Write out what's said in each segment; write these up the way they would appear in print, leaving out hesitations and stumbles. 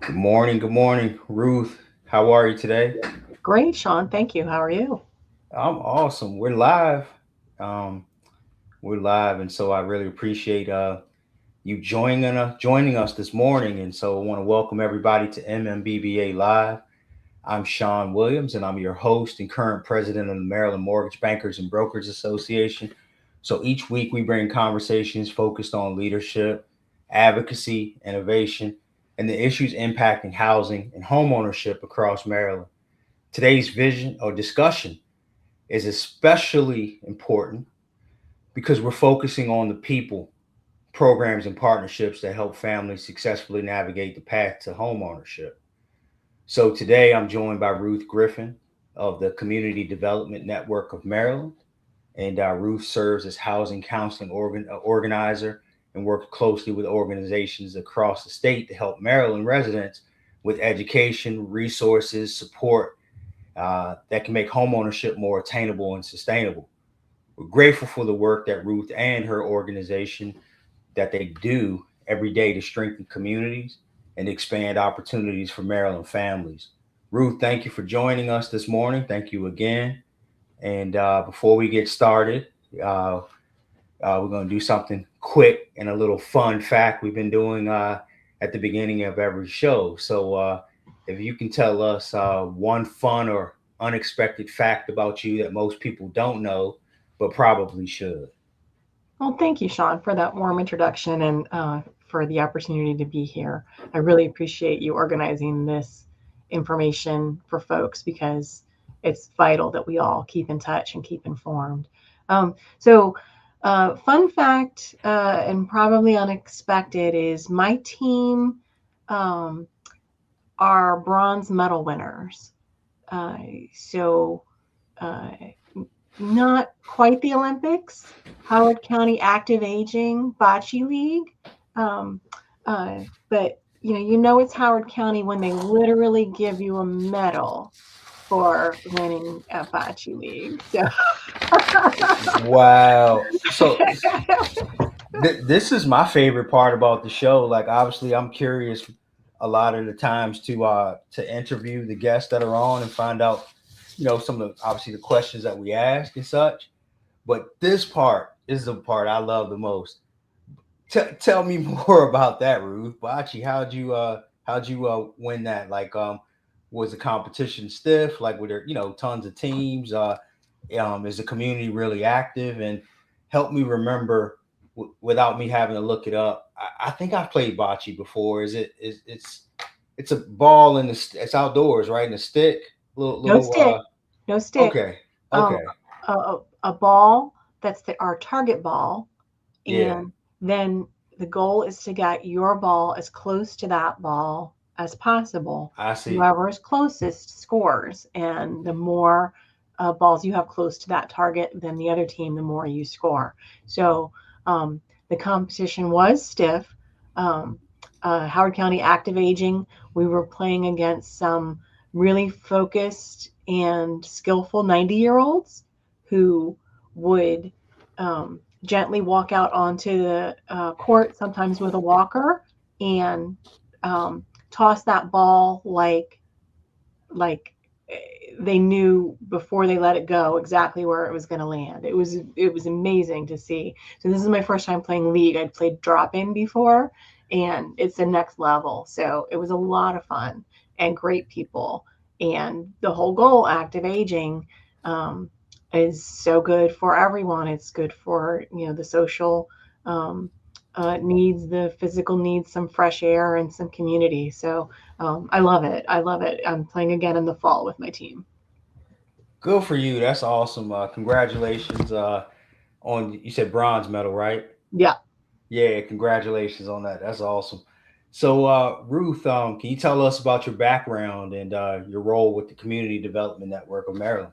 Good morning, Ruth. How are you today? Great, Sean. Thank you. How are you? I'm awesome. We're live. Um, we're live, and so I really appreciate you joining us this morning. And so I want to welcome everybody to MMBBA Live. I'm Sean Williams, and I'm your host and current president of the Maryland Mortgage Bankers and Brokers Association. So each week we bring conversations focused on leadership, advocacy, innovation, and the issues impacting housing and homeownership across Maryland. Today's vision or discussion is especially important because we're focusing on the people, programs, and partnerships that help families successfully navigate the path to homeownership. So today I'm joined by Ruth Griffin of the Community Development Network of Maryland. And Ruth serves as housing counseling organizer and works closely with organizations across the state to help Maryland residents with education, resources, support that can make homeownership more attainable and sustainable. We're grateful for the work that Ruth and her organization that they do every day to strengthen communities and expand opportunities for Maryland families. Ruth, thank you for joining us this morning. Thank you again. And before we get started, uh, we're going to do something quick and a little fun fact we've been doing at the beginning of every show. So, if you can tell us one fun or unexpected fact about you that most people don't know, but probably should. Well, thank you, Sean, for that warm introduction and for the opportunity to be here. I really appreciate you organizing this information for folks because it's vital that we all keep in touch and keep informed. Fun fact and probably unexpected is my team um, are bronze medal winners. Uh, so, uh, Not quite the Olympics. Howard County Active Aging Bocce League. Um, uh, but you know it's Howard County when they literally give you a medal for winning a bocce league. So Wow. So this is my favorite part about the show. Like, obviously, I'm curious a lot of the times to interview the guests that are on and find out, some of the obviously the questions that we ask and such. But this part is the part I love the most. Tell me more about that, Ruth. Bachi, how'd you win that? Like, was the competition stiff? Like, were there tons of teams? Is the community really active? And help me remember without me having to look it up. I think I've played bocce before. It's a ball in it's outdoors, right? In a stick, no little. stick, no stick. Okay, Um, okay, a ball that's our target ball, yeah, and then the goal is to get your ball as close to that ball as possible. I see. Whoever is closest scores, and the more balls you have close to that target than the other team, the more you score. So um, the competition was stiff. Um, Howard County Active Aging, we were playing against some really focused and skillful 90-year-olds who would gently walk out onto the court, sometimes with a walker, and toss that ball like they knew before they let it go exactly where it was going to land. It was amazing to see. So this is my first time playing league. I'd played drop in before, and it's the next level. So it was a lot of fun and great people. And the whole goal, active aging, um, is so good for everyone. It's good for the social um, needs, the physical needs, some fresh air, and some community. So I love it. I love it. I'm playing again in the fall with my team. Good for you. That's awesome. Congratulations on you said bronze medal, right? Yeah. Yeah, congratulations on that. That's awesome. So, Ruth, can you tell us about your background and your role with the Community Development Network of Maryland?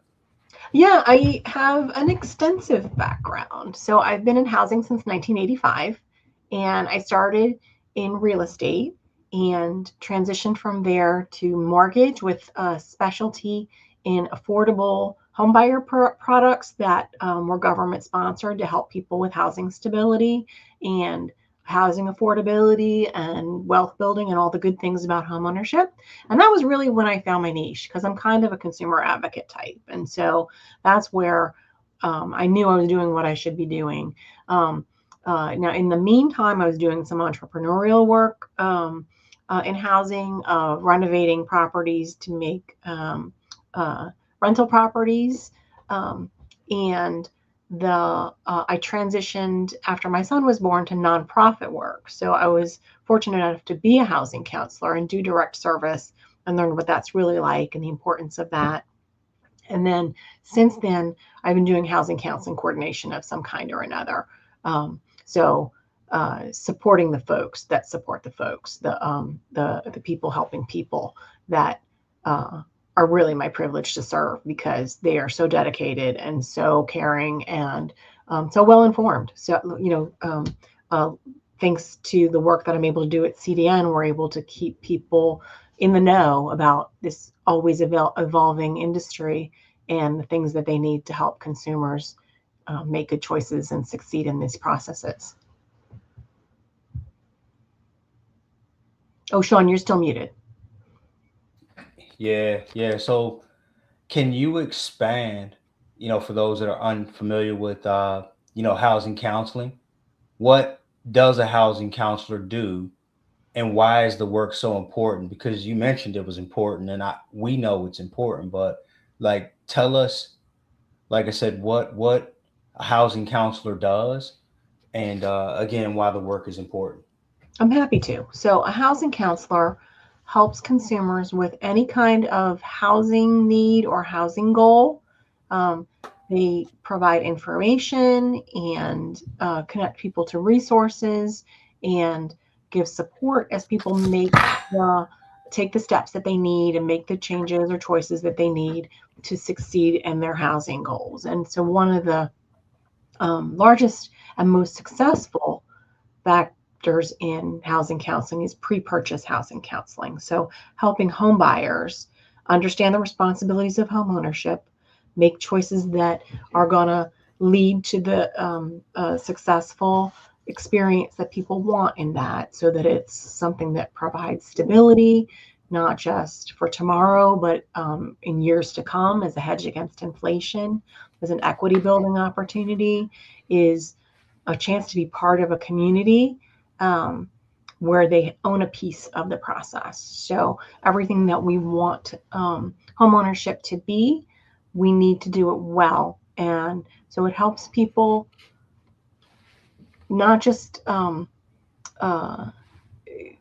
Yeah, I have an extensive background. So I've been in housing since 1985, and I started in real estate and transitioned from there to mortgage with a specialty in affordable homebuyer products that were government sponsored to help people with housing stability. And housing affordability and wealth building and all the good things about homeownership. And that was really when I found my niche, because I'm kind of a consumer advocate type. And so that's where I knew I was doing what I should be doing. Now, in the meantime, I was doing some entrepreneurial work in housing, renovating properties to make rental properties. And I transitioned after my son was born to nonprofit work. So I was fortunate enough to be a housing counselor and do direct service and learn what that's really like and the importance of that. And then since then, I've been doing housing counseling coordination of some kind or another. Supporting the folks that support the folks, the people helping people that are really my privilege to serve, because they are so dedicated and so caring and so well informed. So, thanks to the work that I'm able to do at CDN, we're able to keep people in the know about this always evolving industry and the things that they need to help consumers make good choices and succeed in these processes. Oh, Sean, you're still muted. Yeah. So can you expand, for those that are unfamiliar with, housing counseling, what does a housing counselor do, and why is the work so important? Because you mentioned it was important, and we know it's important, but like, tell us, like I said, what a housing counselor does, and again, why the work is important. I'm happy to. So, a housing counselor helps consumers with any kind of housing need or housing goal. Um, they provide information and connect people to resources and give support as people take the steps that they need and make the changes or choices that they need to succeed in their housing goals. And so, one of the largest and most successful factors in housing counseling is pre-purchase housing counseling. So helping home buyers understand the responsibilities of homeownership, make choices that are going to lead to the successful experience that people want in that, so that it's something that provides stability, not just for tomorrow, but in years to come, as a hedge against inflation, as an equity building opportunity, is a chance to be part of a community where they own a piece of the process. So everything that we want homeownership to be, we need to do it well. And so it helps people not just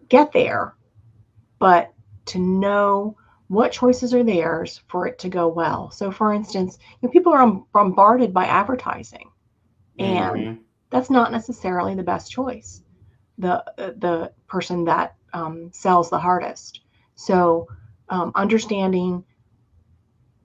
get there, but to know what choices are theirs for it to go well. So for instance, people are bombarded by advertising, and Mm-hmm. that's not necessarily the best choice. The person that sells the hardest. So understanding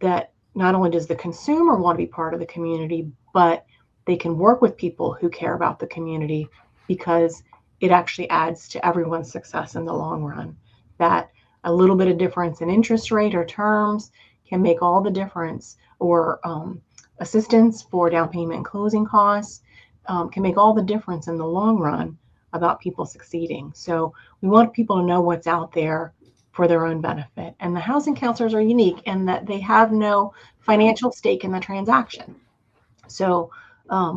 that not only does the consumer want to be part of the community, but they can work with people who care about the community, because it actually adds to everyone's success in the long run. That a little bit of difference in interest rate or terms can make all the difference, or assistance for down payment and closing costs can make all the difference in the long run about people succeeding. So we want people to know what's out there for their own benefit. And the housing counselors are unique in that they have no financial stake in the transaction. So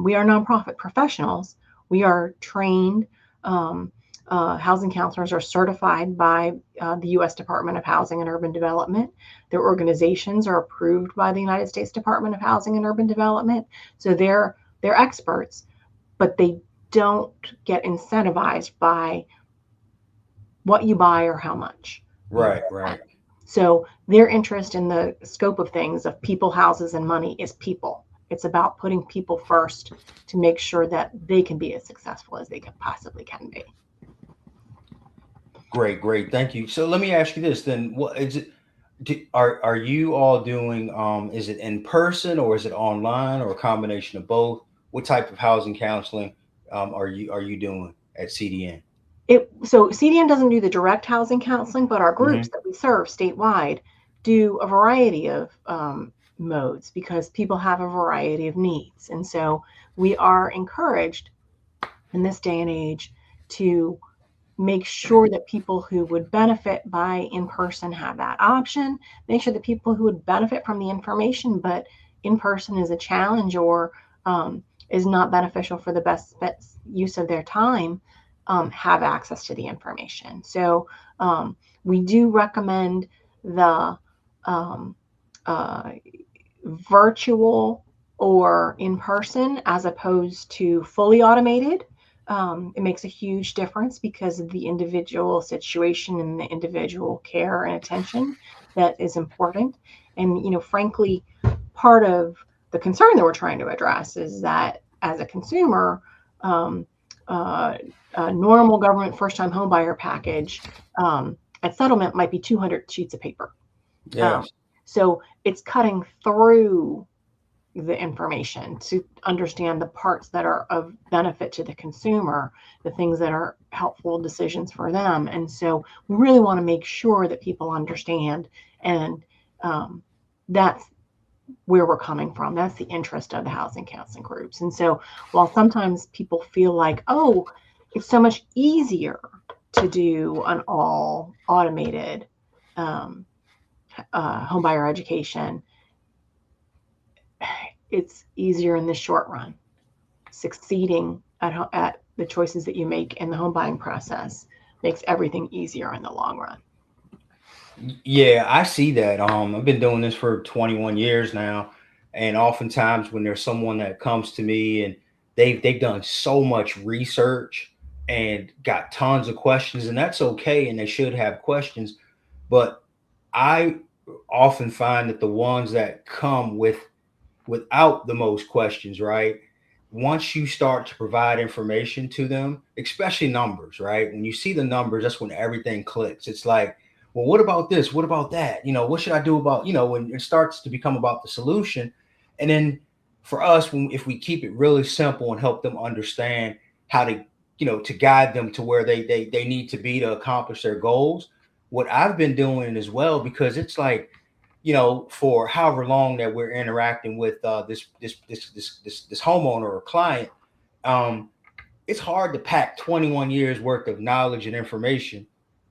we are nonprofit professionals. We are trained. Housing counselors are certified by the U.S. Department of Housing and Urban Development. Their organizations are approved by the United States Department of Housing and Urban Development. So they're experts, but they don't get incentivized by what you buy or how much you Right. spend. So their interest in the scope of things of people, houses, and money is people. It's about putting people first to make sure that they can be as successful as they possibly can be. Great. Thank you. So let me ask you this then: what is it? Are you all doing? Is it in person, or is it online, or a combination of both? What type of housing counseling are you doing at CDN? So CDN doesn't do the direct housing counseling, but our groups Hmm. that we serve statewide do a variety of modes, because people have a variety of needs. And so we are encouraged in this day and age to make sure that people who would benefit by in-person have that option, make sure that people who would benefit from the information, but in-person is a challenge or is not beneficial for the best use of their time, have access to the information. So we do recommend the virtual or in person as opposed to fully automated. It makes a huge difference because of the individual situation and the individual care and attention that is important. And, frankly, part of the concern that we're trying to address is that as a consumer, a normal government first-time homebuyer package at settlement might be 200 sheets of paper. Yes. So it's cutting through the information to understand the parts that are of benefit to the consumer, the things that are helpful decisions for them. And so we really want to make sure that people understand, and that's where we're coming from. That's the interest of the housing counseling groups. And so while sometimes people feel like, oh, it's so much easier to do an all automated homebuyer education, it's easier in the short run. Succeeding at the choices that you make in the home buying process makes everything easier in the long run. Yeah, I see that. I've been doing this for 21 years now, and oftentimes when there's someone that comes to me and they've done so much research and got tons of questions, and that's okay, and they should have questions, but I often find that the ones that come without the most questions, right? Once you start to provide information to them, especially numbers, right? When you see the numbers, that's when everything clicks. It's like, well, what about this? What about that? What should I do about, when it starts to become about the solution. And then for us, if we keep it really simple and help them understand how to, to guide them to where they need to be to accomplish their goals. What I've been doing as well, because it's like, for however long that we're interacting with this homeowner or client, um, it's hard to pack 21 years worth of knowledge and information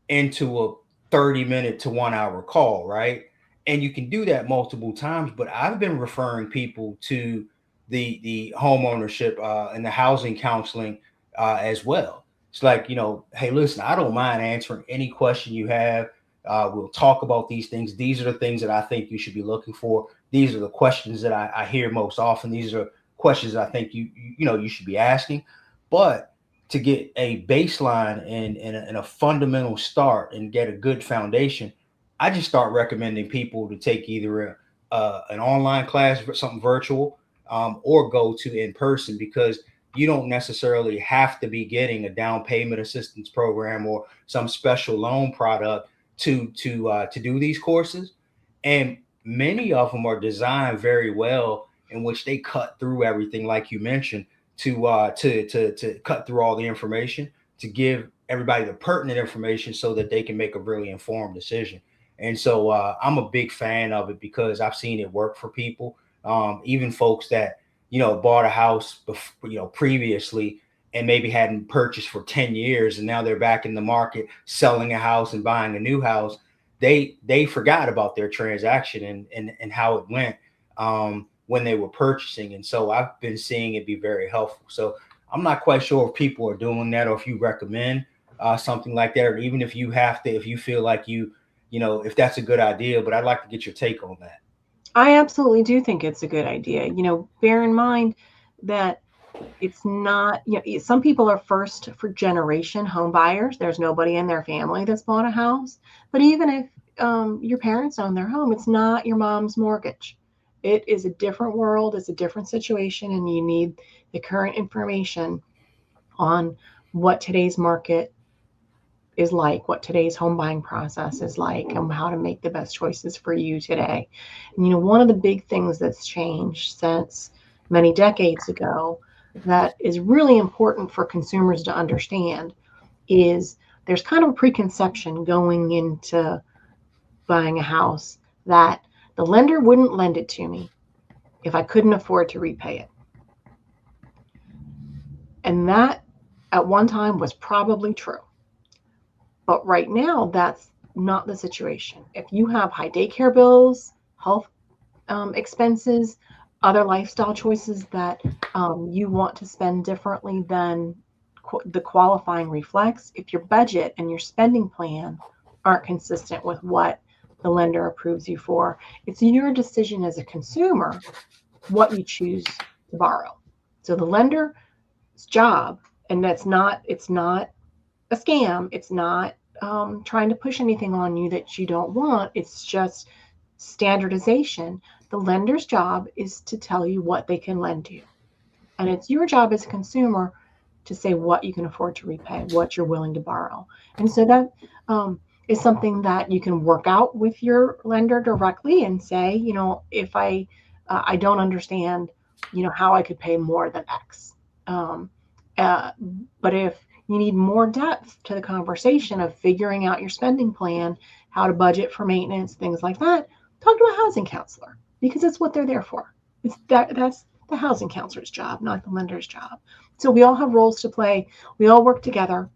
into a 30-minute to 1 hour call, right? And you can do that multiple times. But I've been referring people to the homeownership and the housing counseling as well. It's like, hey, listen, I don't mind answering any question you have. We'll talk about these things. These are the things that I think you should be looking for. These are the questions that I hear most often. These are questions I think you should be asking. But to get a baseline and a fundamental start and get a good foundation, I just start recommending people to take either an online class, something virtual, or go to in person, because you don't necessarily have to be getting a down payment assistance program or some special loan product to do these courses. And many of them are designed very well, in which they cut through everything, like you mentioned, to cut through all the information, to give everybody the pertinent information so that they can make a really informed decision. And so I'm a big fan of it because I've seen it work for people, even folks that bought a house previously and maybe hadn't purchased for 10 years, and now they're back in the market selling a house and buying a new house. They forgot about their transaction and how it went when they were purchasing. And so I've been seeing it be very helpful. So I'm not quite sure if people are doing that, or if you recommend something like that, or even if you have to, if you feel like if that's a good idea. But I'd like to get your take on that. I absolutely do think it's a good idea. Bear in mind that it's not, some people are first for generation home buyers. There's nobody in their family that's bought a house. But even if your parents own their home, it's not your mom's mortgage. It is a different world. It's a different situation. And you need the current information on what today's market is like, what today's home buying process is like, and how to make the best choices for you today. And, one of the big things that's changed since many decades ago that is really important for consumers to understand is there's kind of a preconception going into buying a house that the lender wouldn't lend it to me if I couldn't afford to repay it. And that at one time was probably true. But right now, that's not the situation. If you have high daycare bills, health expenses, other lifestyle choices that you want to spend differently than the qualifying reflects, if your budget and your spending plan aren't consistent with what the lender approves you for, it's your decision as a consumer what you choose to borrow. So the lender's job, and it's not a scam. It's not trying to push anything on you that you don't want. It's just standardization. The lender's job is to tell you what they can lend you. And it's your job as a consumer to say what you can afford to repay, what you're willing to borrow. And so that is something that you can work out with your lender directly and say, if I don't understand, how I could pay more than X. Um, but if you need more depth to the conversation of figuring out your spending plan, how to budget for maintenance, things like that, talk to a housing counselor because it's what they're there for. That's the housing counselor's job, not the lender's job. So we all have roles to play. We all work together,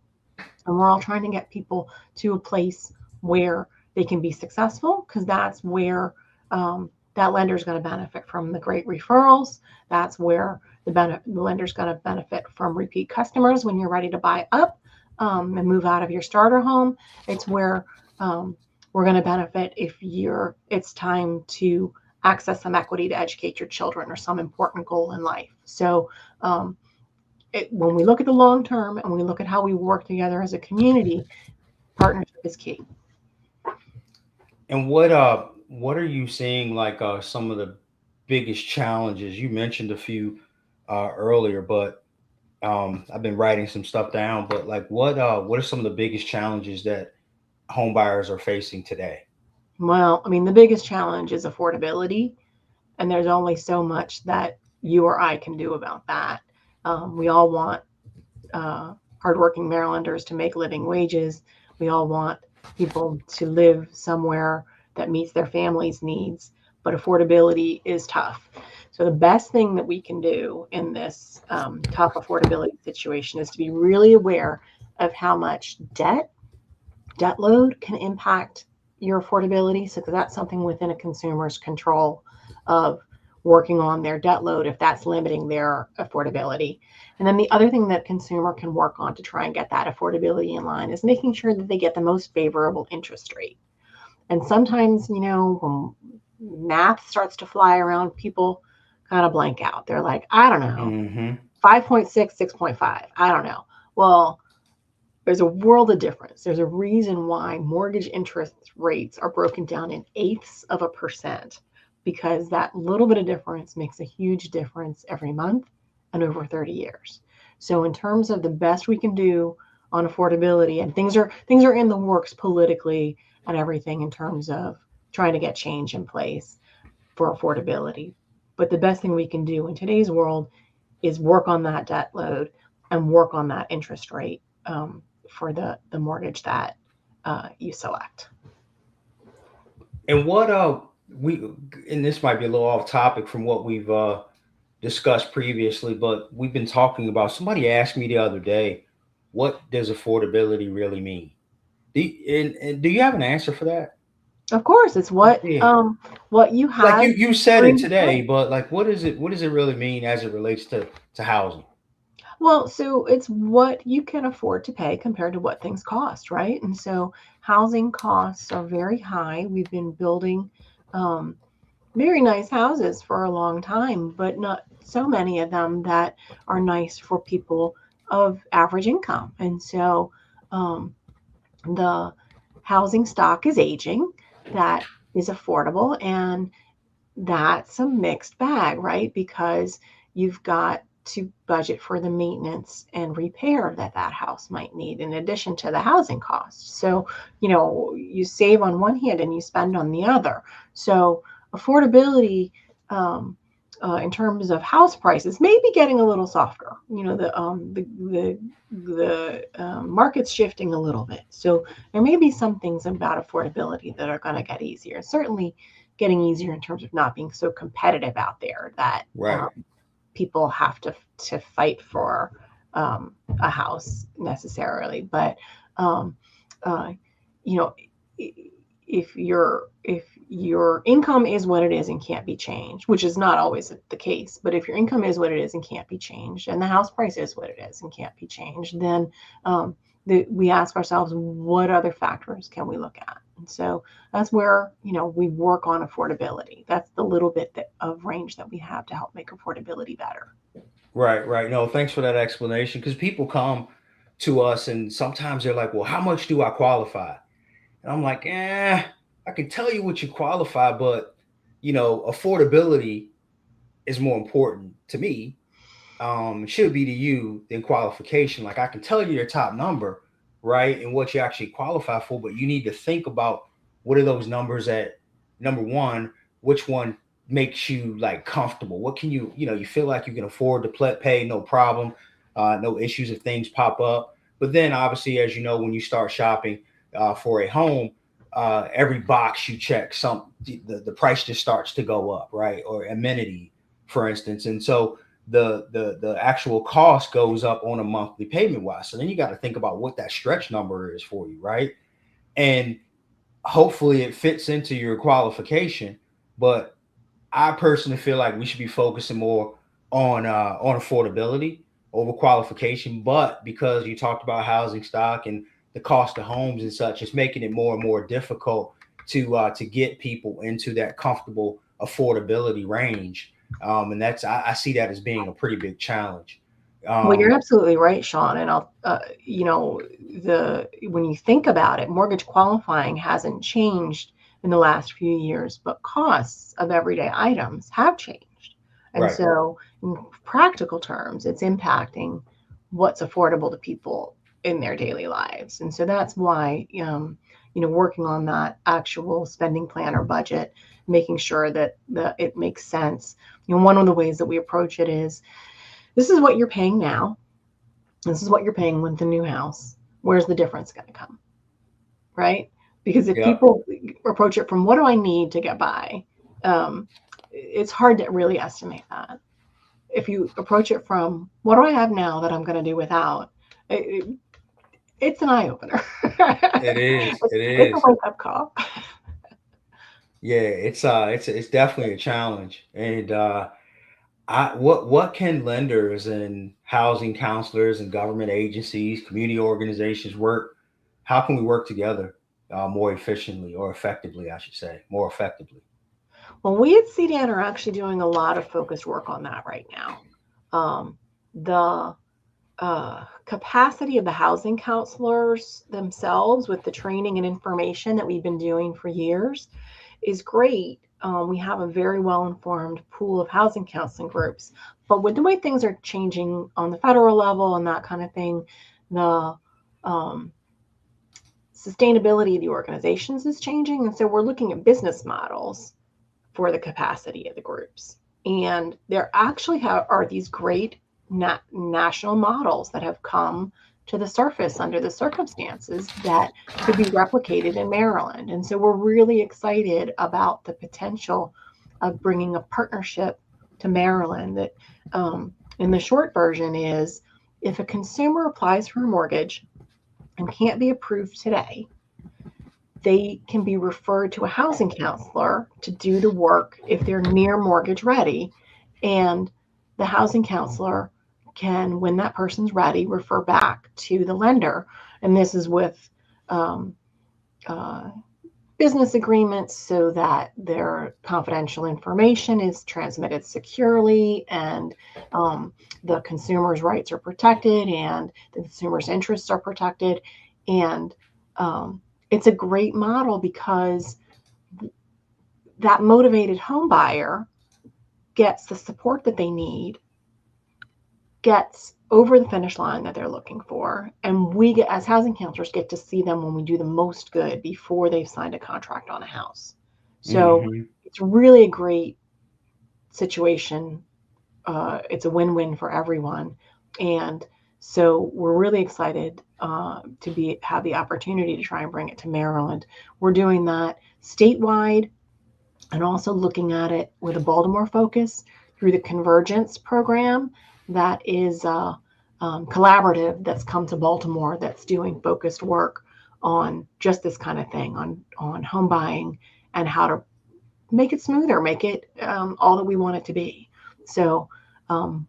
and we're all trying to get people to a place where they can be successful, because that's where that lender is going to benefit from the great referrals. That's where the lender is going to benefit from repeat customers when you're ready to buy up and move out of your starter home. It's where we're going to benefit if it's time to access some equity to educate your children or some important goal in life. So when we look at the long term and we look at how we work together as a community, partnership is key. And what are you seeing like some of the biggest challenges? You mentioned a few earlier, but I've been writing some stuff down. But like, what are some of the biggest challenges that home buyers are facing today? Well, I mean, the biggest challenge is affordability, and there's only so much that you or I can do about that. We all want hardworking Marylanders to make living wages. We all want people to live somewhere that meets their family's needs, but affordability is tough. So the best thing that we can do in this tough affordability situation is to be really aware of how much debt load can impact your affordability. So that's something within a consumer's control of working on their debt load if that's limiting their affordability. And then the other thing that consumer can work on to try and get that affordability in line is making sure that they get the most favorable interest rate. And sometimes, when math starts to fly around, people kind of blank out. They're like, I don't know, Mm-hmm. 5.6, 6.5. I don't know. Well, there's a world of difference. There's a reason why mortgage interest rates are broken down in eighths of a percent, because that little bit of difference makes a huge difference every month and over 30 years. So in terms of the best we can do on affordability, and things are in the works politically and everything in terms of trying to get change in place for affordability. But the best thing we can do in today's world is work on that debt load and work on that interest rate for the mortgage that you select. And what we and this might be a little off topic from what we've discussed previously, but we've been talking about. Somebody asked me the other day, what does affordability really mean? And do you have an answer for that? Of course, it's Yeah. what you Like have you said it room to today, pay. but like what does it really mean as it relates to housing? Well, so it's what you can afford to pay compared to what things cost, right? And so housing costs are very high. We've been building um, very nice houses for a long time, but not so many of them that are nice for people of average income. And so um, the housing stock is aging, that is affordable, and that's a mixed bag, right? Because you've got to budget for the maintenance and repair that house might need in addition to the housing costs. So, you save on one hand and you spend on the other. So, affordability in terms of house prices may be getting a little softer. The market's shifting a little bit. So, there may be some things about affordability that are going to get easier. Certainly, getting easier in terms of not being so competitive out there that Right. people have to fight for a house necessarily, but um, uh, you know, if your income is what it is and can't be changed, which is not always the case, but if your income is what it is and can't be changed, and the house price is what it is and can't be changed, then we ask ourselves, what other factors can we look at? And so that's where we work on affordability. That's the little bit of range that we have to help make affordability better. Right, right. No, thanks for that explanation. Because people come to us and sometimes they're like, well, how much do I qualify? And I'm like, I can tell you what you qualify, but affordability is more important to me. Should be to you than qualification. Like I can tell you your top number, right, and what you actually qualify for, but you need to think about what are those numbers at number one, which one makes you like comfortable. What can you feel like you can afford to pay, no problem, no issues if things pop up. But then obviously, as you know, when you start shopping for a home, every box you check, the price just starts to go up, right? Or amenity, for instance, and so the actual cost goes up on a monthly payment wise. So then you got to think about what that stretch number is for you, right? And hopefully it fits into your qualification. But I personally feel like we should be focusing more on affordability over qualification. But because you talked about housing stock and the cost of homes and such, it's making it more and more difficult to get people into that comfortable affordability range. And I see that as being a pretty big challenge. Well, you're Um, absolutely right, Sean. And when you think about it, mortgage qualifying hasn't changed in the last few years, but costs of everyday items have changed. And right. so, in practical terms, it's impacting what's affordable to people in their daily lives. And so that's why, working on that actual spending plan or budget, making sure that it makes sense. One of the ways that we approach it is, this is what you're paying now. This is what you're paying with the new house. Where's the difference going to come? Right? Because if Yeah. people approach it from what do I need to get by, it's hard to really estimate that. If you approach it from what do I have now that I'm going to do without, it's an eye opener. It is. It It's a is. wake up call. Yeah. It's definitely a challenge. And what can lenders and housing counselors and government agencies, community organizations work? How can we work together more efficiently or effectively? I should say more effectively. Well, we at CDN are actually doing a lot of focused work on that right now. The capacity of the housing counselors themselves with the training and information that we've been doing for years is great. We have a very well-informed pool of housing counseling groups, but with the way things are changing on the federal level and that kind of thing, the sustainability of the organizations is changing. And so we're looking at business models for the capacity of the groups. And there actually are these great national models that have come to the surface under the circumstances that could be replicated in Maryland. And so we're really excited about the potential of bringing a partnership to Maryland that, in the short version is, if a consumer applies for a mortgage and can't be approved today, they can be referred to a housing counselor to do the work if they're near mortgage ready. And the housing counselor can, when that person's ready, refer back to the lender. And this is with business agreements so that their confidential information is transmitted securely, and the consumer's rights are protected and the consumer's interests are protected. And it's a great model because that motivated home buyer gets the support that they need, gets over the finish line that they're looking for, and we get, as housing counselors, get to see them when we do the most good before they've signed a contract on a house. So Mm-hmm. it's really a great situation. It's a win-win for everyone, and so we're really excited to have the opportunity to try and bring it to Maryland. We're doing that statewide and also looking at it with a Baltimore focus through the Convergence program that is collaborative that's come to Baltimore that's doing focused work on just this kind of thing, on home buying and how to make it smoother, make it all that we want it to be. So um,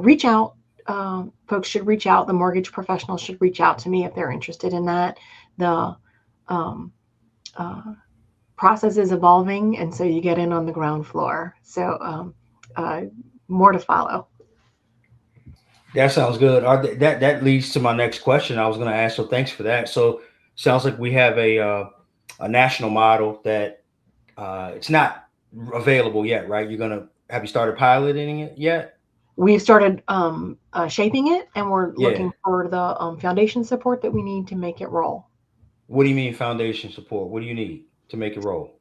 reach out. Folks should reach out. The mortgage professionals should reach out to me if they're interested in that. The um, uh, process is evolving, and so you get in on the ground floor. So uh, more to follow. That sounds good. That leads to my next question. I was going to ask. So thanks for that. So sounds like we have a national model that it's not available yet, right? You're gonna have you started piloting it yet? We've started shaping it, and we're Yeah. looking for the foundation support that we need to make it roll. What do you mean foundation support? What do you need to make it roll?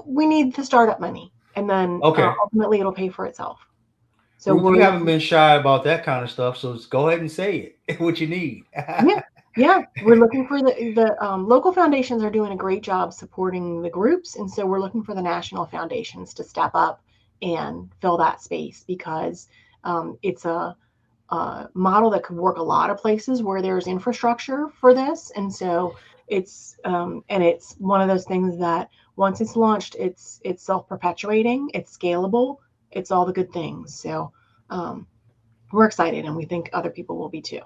We need the startup money, and then Okay. ultimately it'll pay for itself. So Ruth, we're you haven't looking. been shy about that kind of stuff, so just go ahead and say it. What you need. Yeah, yeah. We're looking for the local foundations are doing a great job supporting the groups, and so we're looking for the national foundations to step up and fill that space because it's a model that could work a lot of places where there's infrastructure for this, and so it's one of those things that once it's launched, it's self perpetuating, it's scalable, it's all the good things. So um, we're excited, and we think other people will be too.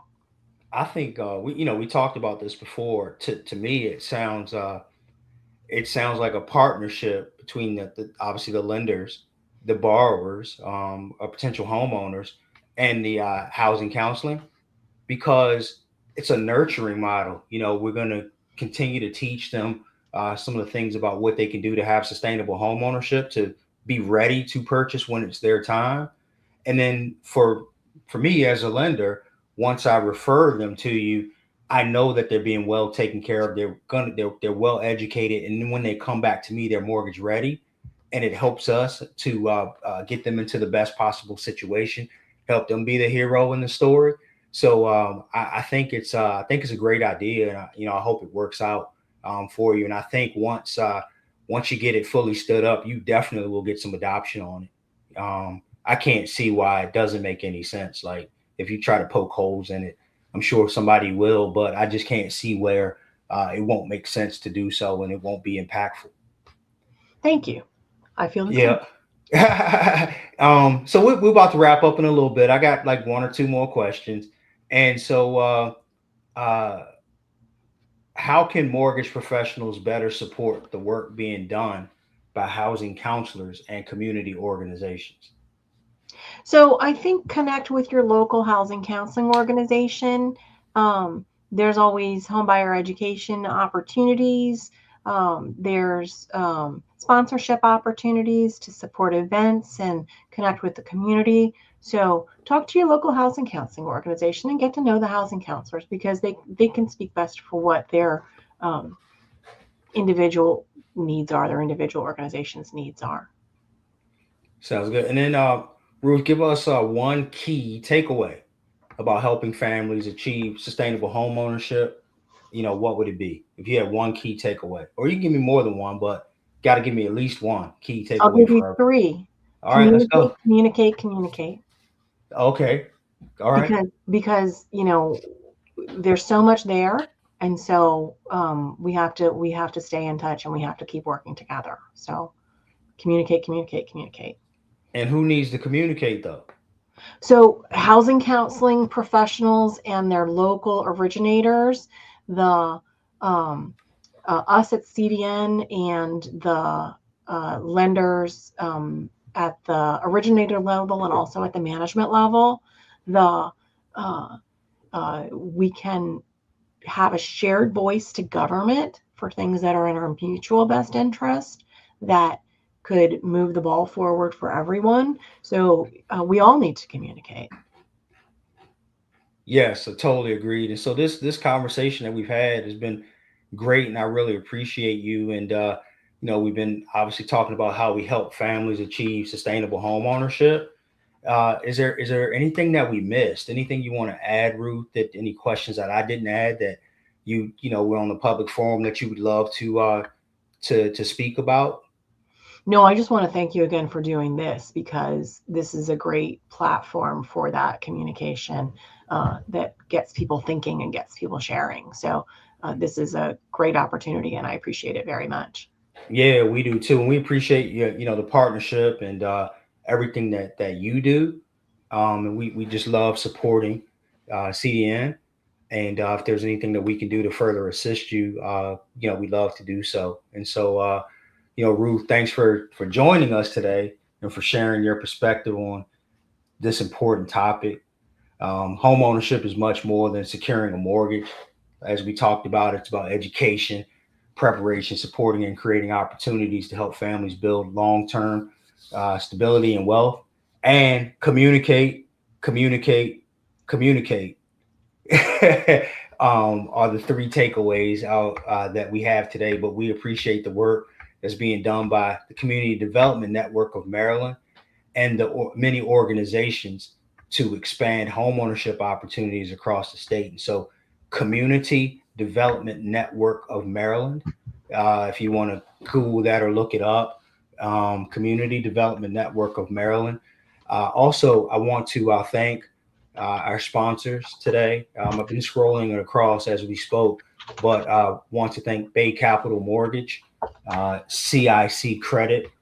I think we talked about this before. To me, it sounds like a partnership between the obviously the lenders, the borrowers, potential homeowners, and the housing counseling, because it's a nurturing model. We're going to continue to teach them some of the things about what they can do to have sustainable home ownership, to be ready to purchase when it's their time. And then for me as a lender, once I refer them to you, I know that they're being well taken care of. They're well educated, and then when they come back to me, they're mortgage ready, and it helps us to get them into the best possible situation, help them be the hero in the story. So I think it's a great idea, and I hope it works out for you. And I think once you get it fully stood up, you definitely will get some adoption on it. I can't see why it doesn't make any sense. Like if you try to poke holes in it, I'm sure somebody will, but I just can't see where it won't make sense to do so and it won't be impactful. Thank you. I feel the same. Yeah. So we're about to wrap up in a little bit. I got like one or two more questions. And so, uh, how can mortgage professionals better support the work being done by housing counselors and community organizations? So I think connect with your local housing counseling organization. Um, there's always homebuyer education opportunities. There's sponsorship opportunities to support events and connect with the community. So talk to your local housing counseling organization and get to know the housing counselors because they can speak best for what their um, individual needs are, their individual organization's needs are. Sounds good. And then, Ruth, give us one key takeaway about helping families achieve sustainable home ownership. What would it be if you had one key takeaway? Or you can give me more than one, but got to give me at least one key I'll takeaway give you for everyone. three. All right, let's Communicate, go. communicate, communicate. Okay. All right. Because there's so much there, and so we have to stay in touch, and we have to keep working together. So communicate, communicate, communicate. And who needs to communicate though? So housing counseling professionals and their local originators, the um, us at CDN and the lenders at the originator level and also at the management level, the uh, we can have a shared voice to government for things that are in our mutual best interest that could move the ball forward for everyone. So we all need to communicate. Yes, I totally agreed. And so this conversation that we've had has been great, and I really appreciate you. And we've been obviously talking about how we help families achieve sustainable home ownership. Is there anything that we missed? Anything you want to add, Ruth? That any questions that I didn't add that we're on the public forum that you would love to speak about? No, I just want to thank you again for doing this because this is a great platform for that communication. that gets people thinking and gets people sharing. So this is a great opportunity, and I appreciate it very much. Yeah, we do too, and we appreciate the partnership and everything that you do. And we just love supporting CDN. And if there's anything that we can do to further assist you, we'd love to do so. And so, Ruth, thanks for joining us today and for sharing your perspective on this important topic. Home ownership is much more than securing a mortgage. As we talked about, it's about education, preparation, supporting, and creating opportunities to help families build long term stability and wealth. And communicate, communicate, communicate are the three takeaways out that we have today. But we appreciate the work that's being done by the Community Development Network of Maryland and the many organizations to expand homeownership opportunities across the state. And so, Community Development Network of Maryland, if you want to Google that or look it up, Community Development Network of Maryland. Also, I want to thank our sponsors today. I've been scrolling across as we spoke, but want to thank Bay Capital Mortgage, CIC Credit,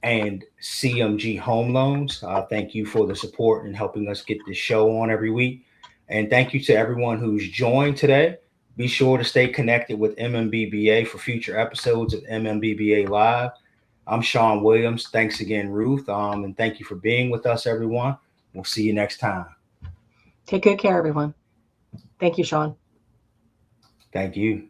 and CMG Home Loans. Thank you for the support and helping us get this show on every week. And thank you to everyone who's joined today. Be sure to stay connected with MMBBA for future episodes of MMBBA Live. I'm Sean Williams. Thanks again, Ruth. And thank you for being with us, everyone. We'll see you next time. Take good care, everyone. Thank you, Sean. Thank you.